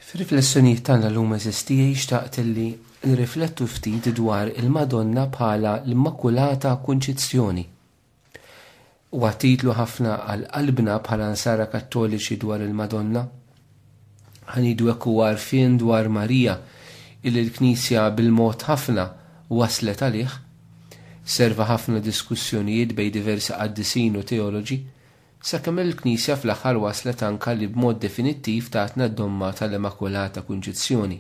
Fir-riflessjonijiet tagħna llum eżistija xtaqt li nirriflettu ftit dwar il-Madonna bħala l-Immakulata Kunċizzjoni. Huwa titlu ħafna għal qalbna bħala nsara Kattoliċi dwar il-Madonna. Ħanidu hekk huwa għarfien dwar Marija illi l-Knisja bil-mod ħafna waslet għalih, serva ħafna diskussjonijiet bejn diversi qaddisin u teoloġi, sakemm il-Knisja fl-aħħar waslet anke li b'mod definittiv tatna d-domma tal-Immakulata Kunċizzjoni.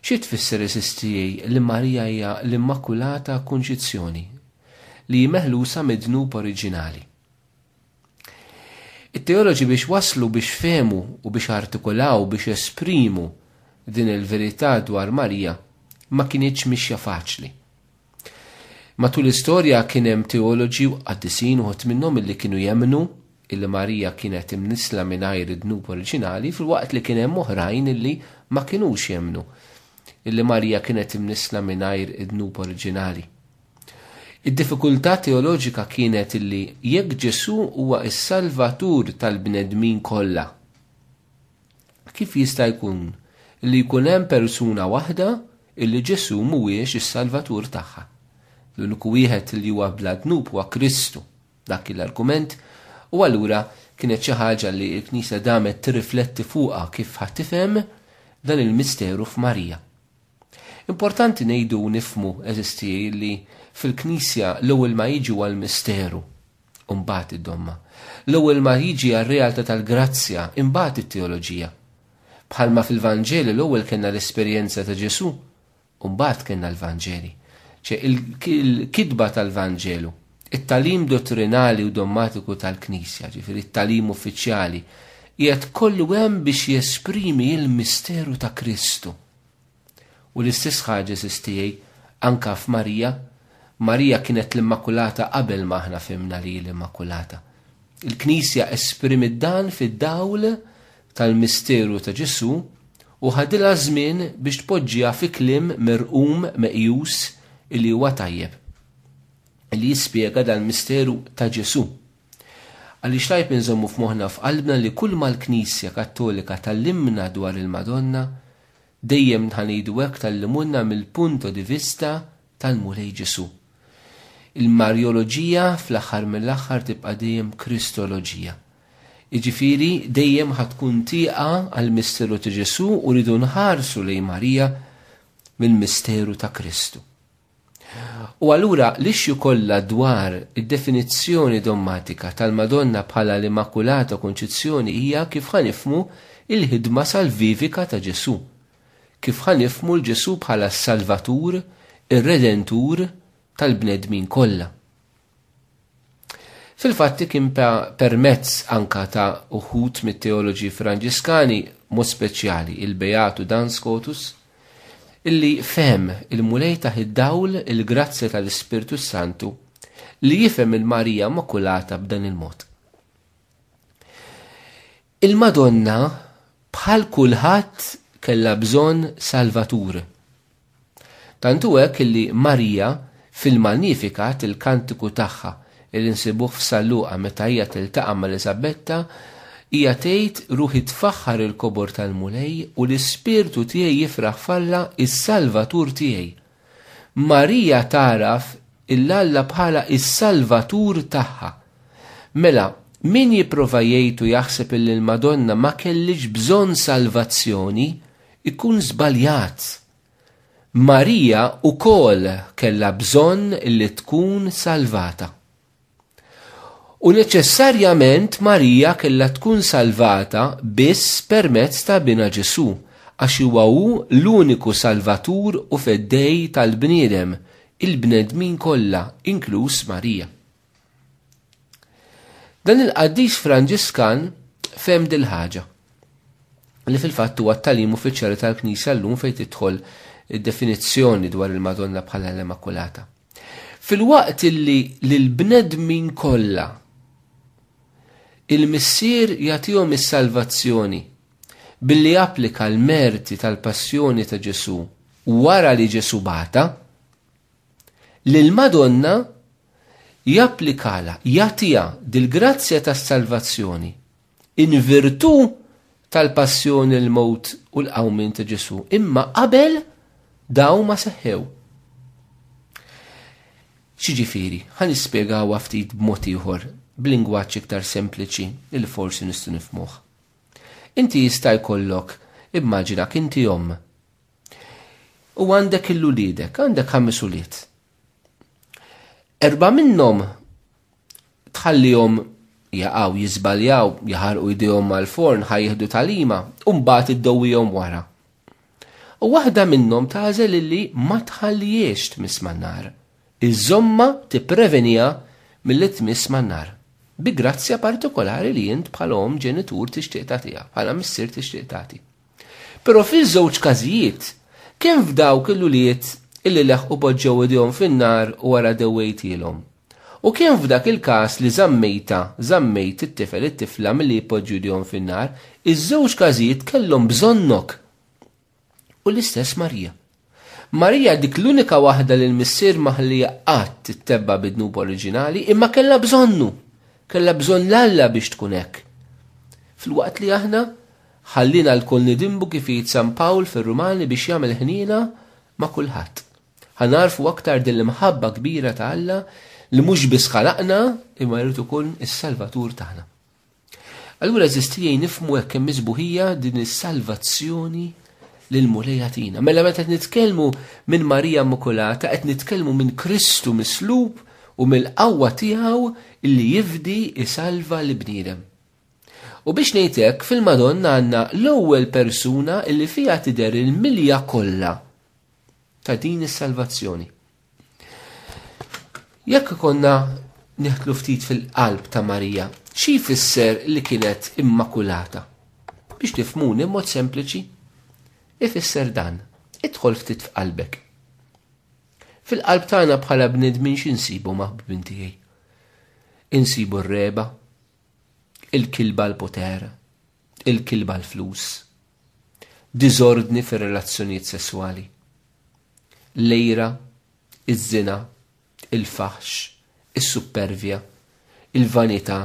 Xi tfisser esistijej li Marija hija l-Immakulata Kunċizzjoni li meħlusa mid-dnub oriġinali. It-teoloġi biex waslu biex fehmu u biex artikolaw biex esprimu din il-verità dwar Marija ma kienitx mixja faċli. Matul l-istorja kien hemm teoloġi u qaddisin uħud minnhom illi kienu jemmnu illi Marija kienet imnisla mingħajr id-dnub oriġinali filwaqt li kien hemm oħrajn illi ma kinux jemmnu illi Marija kienet imnisla mingħajr id-dnub oriġinali. Id-diffikultà teoloġika kienet illi jekk Ġesu huwa s-Salvatur tal-bnedmin kollha, kif jista' jkun li jkun hemm persuna waħda illi Ġesu mhuwiex is-Salvatur tagħha? L-uniku wieħed li huwa bla dnub huwa Kristu. Dak l-argument u allura kienet xi ħaġa li l-Knisja damet tirrifletti fuqha kif ħadd tifhem dan il-misteru f'Marija. Importanti ngħidu u nifhmu eżistijej li fil-Knisja l-ewwel ma jiġu għall-misteru u mbagħad id-domma. L-ewwel ma jiġi għar-realtà tal-grazzja imbagħad it-teoloġija. Bħalma fil-Vanġeli l-ewwel kellna l-esperjenza ta' Ġesu u mbagħad kellna l-Vanġeli. Il-kidba tal-Vanġelu, it-talim dottrinali u dommatiku tal-Knisja, ġifieri it-talim uffiċjali, qiegħed kollu hemm biex jesprimi l-misteru ta' Kristu. U l-istess ħaġa esistijej anke f'Marija. Marija kienet l-Immakulata qabel ma aħna fhimna li l-Immakulata. Il-Knisja esprimit dan fid-dawl tal-misteru ta' Ġesu u ħadilha żmien biex tpoġġiha fi kliem merqum meqjus illi huwa tajjeb, illi jispjega dal-misteru ta' Ġesu. Għaliex tajb inżommu f'moħħna f'qalbna li kull ma l-Knisja Kattolika tallimna dwar il-Madonna dejjem ħanidu hekk tallimulna mill-punto di vista tal-mulej Ġesu. Il-Marjoloġija fl-aħħar mill-aħħar tibqa' dejjem Kristoloġija. Jiġifieri dejjem ħatkun tieqa għall-misteru ta' Ġesu u rridu nħarsu lejn Marija mill-misteru ta' Kristu. U allura l-ixju kollha dwar id-definizzjoni dogmatika tal-Madonna bħala l-Immakulata Kunċizzjoni hija kif ħanifhmu il-ħidma salvivika ta' Ġesu, kif ħanifhmu l-Ġesu bħala s-Salvatur, ir-Redentur tal-bnedmin kollha. Fil-fatti kien permezz anka ta' uħud mit-teoloġi Franġiskani mod speċjali il-Beatu Dan Scotus illi fehem il-mulej ta' id-dawl il-grazzja tal-Ispirtu Santu li jifhem il-Marija Immakulata b'dan il-mod. Il-Madonna bħal kulħadd kellha bżonn Salvatur. Tantu hekk illi Marija fil-Magnificat il-kantiku tagħha li nsibuh f'Salluqa meta hija tiltaqa' ma' Elisabetta hija tgħid ruħi tfaħħar il-kobor tal-mulej u l-ispirtu tiegħi jifraħ falla is-Salvatur tiegħi. Marija taraf il-Alla bħala is-Salvatur tagħha. Mela, min jipprova jgħidu jaħseb illi l-Madonna ma kellix bżonn salvazzjoni ikun żbaljat. Marija wkoll kellha bżonn li tkun salvata. U neċessarjament Marija kellha tkun salvata biss permezz ta' bina Ġesu, għax huwa hu l-uniku Salvatur u feddej tal-bniedem, il-bnedmin kollha, inkluż Marija. Dan il-qaddis Franġiskan fehem dil ħaġa li fil-fatt huwa t-tagħlim uffiċjali tal-Knisja llum fejn tidħol id-definizzjoni dwar il-Madonna bħala l-Immakulata. Fil-waqt illi lill-bnedmin kollha il-missier jagħtihom is-salvazzjoni billi japplika l-merti tal-passjoni ta' Ġesu wara li Ġesu bata, lill-Madonna japplikala, jagħtiha dil-grazzja tas-salvazzjoni in virtù tal-passjoni, l-mowt u l-qawmin ta' Ġesu. Imma qabel daw ma seħħew. Xiġifieri, ħan nispjegaw ftit b'mod ieħor b'lingwaġġ iktar sempliċi li forsi nistgħu nifhmuh. Inti jista' jkollok, immaġinak inti omm. U għandek il-uliedek, għandek 5 ulied. 4 minnhom tħallihom jaqgħu jiżbaljaw, jaħarqu jdejhom mal-forn, ħajjeħdu talima, u mbagħad iddowwihom wara. U waħda minnhom tagħżel illi ma tħallihiex tmiss man-nar. Iż-żomma tipprevenija milli tmiss man-nar. Bi grazzja partikolari li int bħalhom ġenitur tixtieq tagħtiha, bħala missier tixtieq tagħti. Però fiż-żewġ każijiet, kemm f'dawk il-ulied illi leħqu poġġew idejhom fin-nar u wara dewwejtilhom. U kemm f'dak il-każ li żammejt it-tifel it-tifla milli jpoġġu idejhom fin-nar, iż-żewġ każijiet kellhom bżonnok. U l-istess Marija. Marija dik l-unika waħda li l-missier maħlija qatt tittebba bid-dnub oriġinali imma kellha bżonnu. Kellha bżonn l-Alla biex tkun hekk. Fil-waqt li aħna ħallina l-kol nidimbu kif jgħid San Pawl fir-Rumani biex jagħmel ħniena ma' kulħadd. Ħanarfu aktar din l-imħabba kbira ta' Alla li mhux biss ħalaqna imma jrid ikun is-Salvatur tagħna. Allura eżistijej nifhmu hekk hemm miżbuħija din is-salvazzjoni lil mulejja tina. Mela meta qed nitkellmu minn Marija Immakulata qed nitkellmu minn Kristu mislub u mill-qawwa tiegħu illi jifdi isalva l-bniedem. U biex ngħid hekk fil-Madonna għandna l-ewwel persuna illi fiha tidher il-milja kollha ta' din is-salvazzjoni. Jekk konna neħtlu ftit fil-qalb ta' Marija, xi jfisser li kienet immakulata? Biex tifhmuni mod sempliċi, ifisser dan, idħol ftit f'qalbek. Fil-qalb tagħna bħala bnedmin x'insibu maħbubin tiegħi. Insibu r-reba, il-kilba l-poter, il-kilba l-flus, diżordni fir-relazzjonijiet sesswali, lejra, iż-żina, il-faħx, is-supervja, il-vanità,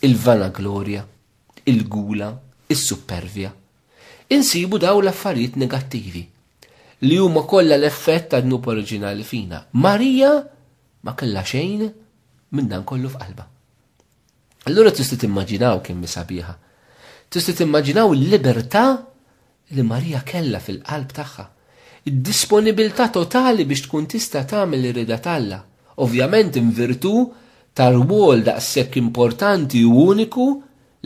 il-vanaglorja, il-gula, is-supervja. Insibu daw l-affarijiet negattivi li huma kollha l-effett tad-dnub oriġinali fina. Marija ma kellha xejn minn dan kollu f'qalba. Allura tista' timmaġinaw kemm sabiħa. Tista' timmaġinaw il-libertà li Marija kellha fil-qalb tagħha. Id-disponibilità totali biex tkun tista' tagħmel ir-rida tagħha. Ovvjament invirtu tar-rwol daqshekk importanti u uniku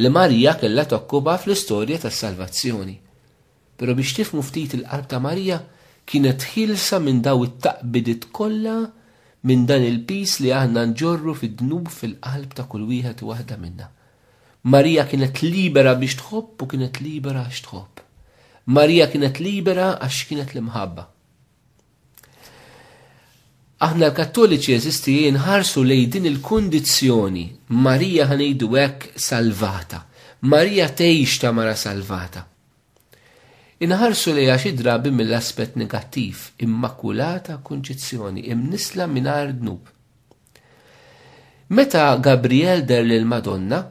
li Marija kellha tokkuba fl-istorja tas-salvazzjoni. Però biex tifhmu ftit il-qalb ta' Marija kienet ħilsa minn daw it-taqbidiet kollha minn dan il-pis li aħna nġorru fid-dnub fil-qalb ta' kull wieħed u waħda minna. Marija kienet libera biex tħobb u kienet libera għax tħobb. Marija kienet libera għax kienet l-imħabba. Aħna l-Kattoliċi eżisti nħarsu lejn din il-kundizzjoni. Marija ħanejdu hekk salvata. Marija tgħix ta' mara salvata. Inħarsu lejha xi drabi mill-aspett negattiv, immakulata konċezzjoni, imnisla mingħajr dnub. Meta Gabriel der lil Madonna,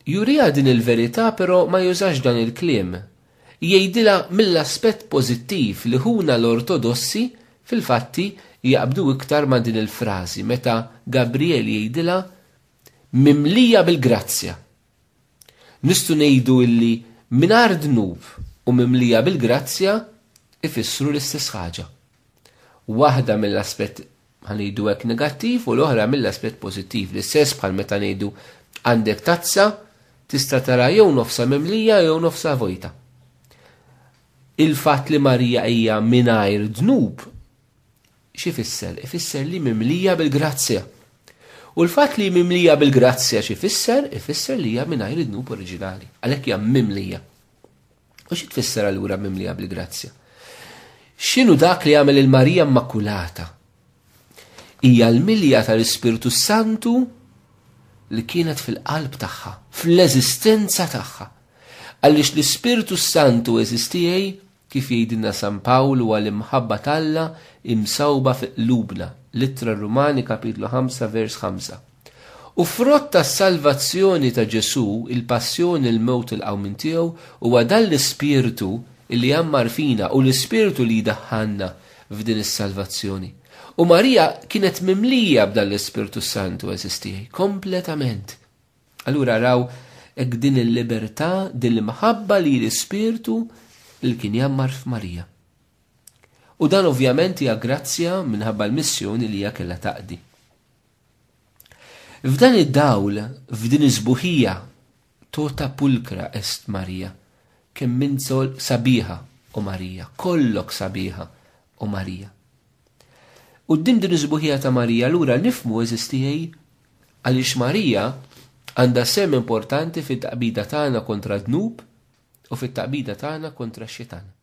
jurija din il-verità però ma jużax dan il-kliem. Jgħidilha mill-aspett pożittiv li ħuna l-Ortodossi fil-fatti jaqbdu iktar ma' din il-frażi meta Gabriel jgħidilha mimlija bil-grazzja. Nistgħu ngħidu illi mingħajr dnub u mimlija bil-grazzja ifissru l-istess ħaġa. Waħda mill-aspett ħanejdu hekk negattiv u l-oħra mill-aspett pożittiv. L-istess bħal meta ngħidu għandek tazza tista' tara jew nofsa mimlija jew nofsa vojta. Il-fatt li Marija hija mingħajr dnub x'ifisser? Ifisser li mimlija bil-grazzja. U l-fatt li mimlija bil-grazzja x'ifisser? Ifisser li hija mingħajr id-dnub oriġinali. Għalhekk hija mimlija. U xi tfisser allura mimlija bil-grazzja? X'inhu dak li jagħmel il-Marija Immakulata? Hija l-milja tal-Ispiritu Santu li kienet fil-qalb tagħha, fl-eżistenza tagħha. Għaliex l-Ispiritu Santu eżistijej kif jgħidilna San Pawl huwa l-imħabba talla imsawba fi qlubna. Littra Rumani kapitlu 5 vers 5. U frott tas-salvazzjoni ta' Ġesu, il-passjoni, il-mewt, il-qawmin tiegħu, huwa dan l-ispirtu li jammar fina u l-ispirtu li jdaħħalna f'din is-salvazzjoni. U Marija kienet mimlija b'dan l-Ispirtu Santu eżistijaj, kompletament. Allura raw hekk din il-libertà, din l-imħabba li l-Ispirtu li kien jammar f'Marija. U dan ovvjament hija grazzja minħabba l-missjoni li hija kellha taqdi. F'dan id-dawl, f'din iż-żbuħija, tota pulkra est Marija, kemm min sabiħa u Marija, kollok sabiħa u Marija. U din iż-żbuħija ta' Marija lura nifmu eżistijaj għaliex Marija għandha sem importanti fit-taqbida tagħna kontra d-dnub u fit-taqbida tagħna kontra x-xitan.